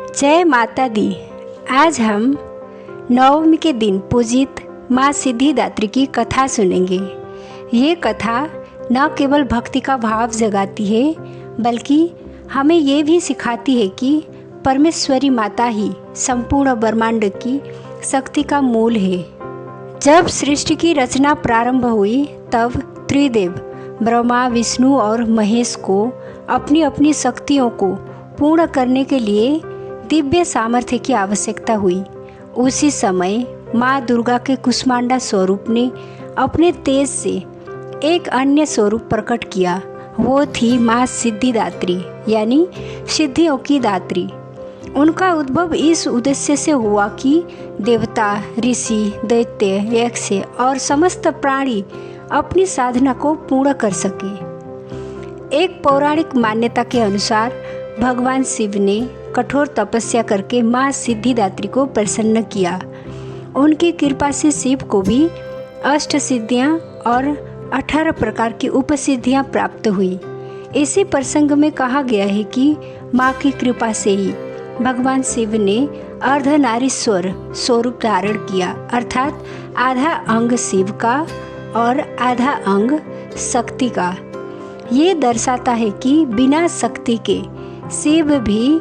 जय माता दी। आज हम नवमी के दिन पूजित माँ सिद्धिदात्री की कथा सुनेंगे। ये कथा न केवल भक्ति का भाव जगाती है बल्कि हमें ये भी सिखाती है कि परमेश्वरी माता ही संपूर्ण ब्रह्मांड की शक्ति का मूल है। जब सृष्टि की रचना प्रारंभ हुई तब त्रिदेव ब्रह्मा, विष्णु और महेश को अपनी अपनी शक्तियों को पूर्ण करने के लिए दिव्य सामर्थ्य की आवश्यकता हुई। उसी समय माँ दुर्गा के कुष्मांडा स्वरूप ने अपने तेज से एक अन्य स्वरूप प्रकट किया। वो थी माँ सिद्धिदात्री यानी सिद्धियों की दात्री। उनका उद्भव इस उद्देश्य से हुआ कि देवता, ऋषि, दैत्य, यक्ष और समस्त प्राणी अपनी साधना को पूर्ण कर सके। एक पौराणिक मान्यता के अनुसार भगवान शिव ने कठोर तपस्या करके माँ सिद्धिदात्री को प्रसन्न किया। उनकी कृपा से शिव को भी अष्ट सिद्धियाँ और 18 प्रकार की उपसिद्धियाँ प्राप्त हुई। इसी प्रसंग में कहा गया है कि माँ की कृपा से ही भगवान शिव ने अर्धनारीश्वर स्वरूप धारण किया, अर्थात आधा अंग शिव का और आधा अंग शक्ति का। ये दर्शाता है कि बिना शक्ति के शिव भी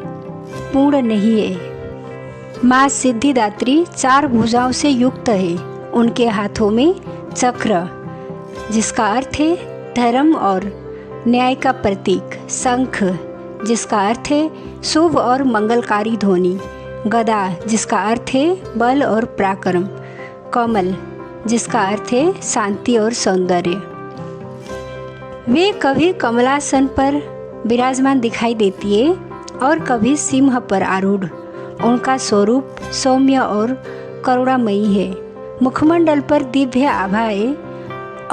पूर्ण नहीं है। माँ सिद्धिदात्री 4 भुजाओं से युक्त है। उनके हाथों में चक्र, जिसका अर्थ है धर्म और न्याय का प्रतीक, शंख, जिसका अर्थ है शुभ और मंगलकारी ध्वनि, गदा, जिसका अर्थ है बल और पराक्रम, कमल, जिसका अर्थ है शांति और सौंदर्य। वे कभी कमलासन पर विराजमान दिखाई देती है और कभी सिंह पर आरूढ़। उनका स्वरूप सौम्य और करुणामयी है। मुखमंडल पर दिव्य आभा है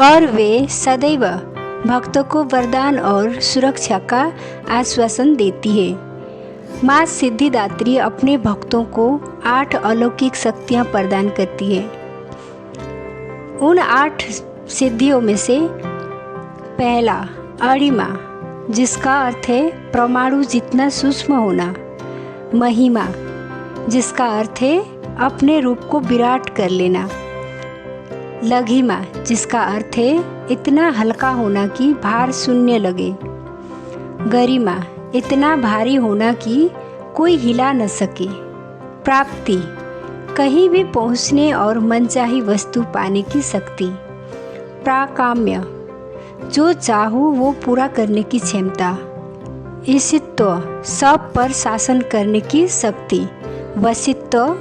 और वे सदैव भक्तों को वरदान और सुरक्षा का आश्वासन देती है। माँ सिद्धिदात्री अपने भक्तों को 8 अलौकिक शक्तियाँ प्रदान करती है। उन 8 सिद्धियों में से पहला अणिमा, जिसका अर्थ है परमाणु जितना सूक्ष्म होना, महिमा, जिसका अर्थ है अपने रूप को विराट कर लेना, लघिमा, जिसका अर्थ है इतना हल्का होना कि भार शून्य लगे, गरिमा, इतना भारी होना कि कोई हिला न सके, प्राप्ति, कहीं भी पहुंचने और मनचाही वस्तु पाने की शक्ति, प्राकाम्य, जो चाहो वो पूरा करने की क्षमता, ईशित्व, सब पर शासन करने की शक्ति, वशित्व,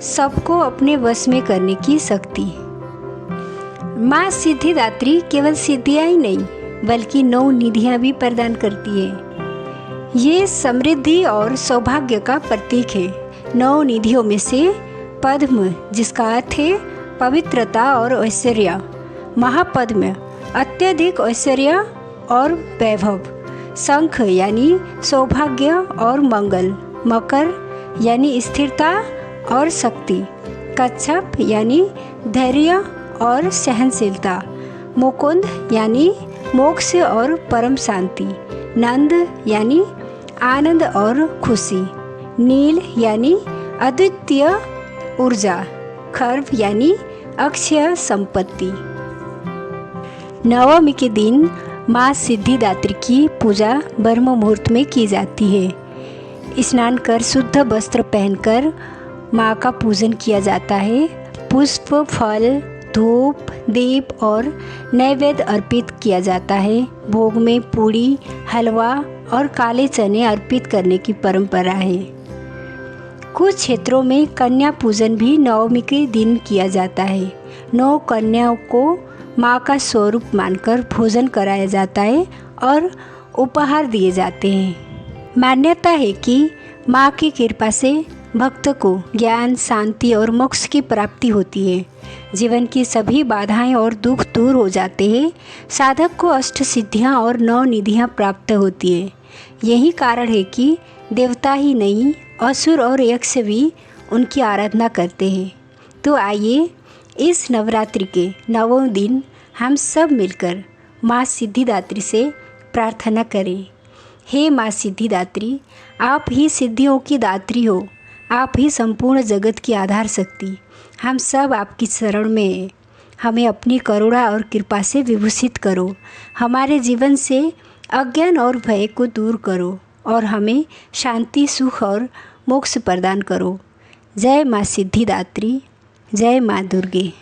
सबको अपने वश में करने की शक्ति। माँ सिद्धिदात्री केवल सिद्धियाँ ही नहीं बल्कि 9 निधियाँ भी प्रदान करती है। ये समृद्धि और सौभाग्य का प्रतीक है। 9 निधियों में से पद्म, जिसका अर्थ है पवित्रता और ऐश्वर्य, महापद्म, अत्यधिक ऐश्वर्य और वैभव, शंख यानी सौभाग्य और मंगल, मकर यानी स्थिरता और शक्ति, कच्छप यानी धैर्य और सहनशीलता, मुकुंद यानी मोक्ष और परम शांति, नंद यानी आनंद और खुशी, नील यानी अद्वितीय ऊर्जा, खर्व यानी अक्षय संपत्ति। नवमी के दिन माँ सिद्धिदात्री की पूजा ब्रह्म मुहूर्त में की जाती है। स्नान कर शुद्ध वस्त्र पहनकर माँ का पूजन किया जाता है। पुष्प, फल, धूप, दीप और नैवेद्य अर्पित किया जाता है। भोग में पूड़ी, हलवा और काले चने अर्पित करने की परंपरा है। कुछ क्षेत्रों में कन्या पूजन भी नवमी के दिन किया जाता है। 9 कन्याओं को माँ का स्वरूप मानकर भोजन कराया जाता है और उपहार दिए जाते हैं। मान्यता है कि माँ की कृपा से भक्त को ज्ञान, शांति और मोक्ष की प्राप्ति होती है। जीवन की सभी बाधाएं और दुख दूर हो जाते हैं। साधक को अष्ट सिद्धियाँ और 9 निधियाँ प्राप्त होती है। यही कारण है कि देवता ही नहीं, असुर और यक्ष भी उनकी आराधना करते हैं। तो आइए इस नवरात्रि के 9वें दिन हम सब मिलकर माँ सिद्धिदात्री से प्रार्थना करें। हे माँ सिद्धिदात्री, आप ही सिद्धियों की दात्री हो, आप ही संपूर्ण जगत की आधार शक्ति। हम सब आपकी शरण में हैं। हमें अपनी करुणा और कृपा से विभूषित करो। हमारे जीवन से अज्ञान और भय को दूर करो और हमें शांति, सुख और मोक्ष प्रदान करो। जय माँ सिद्धिदात्री, जय माँ दुर्गे।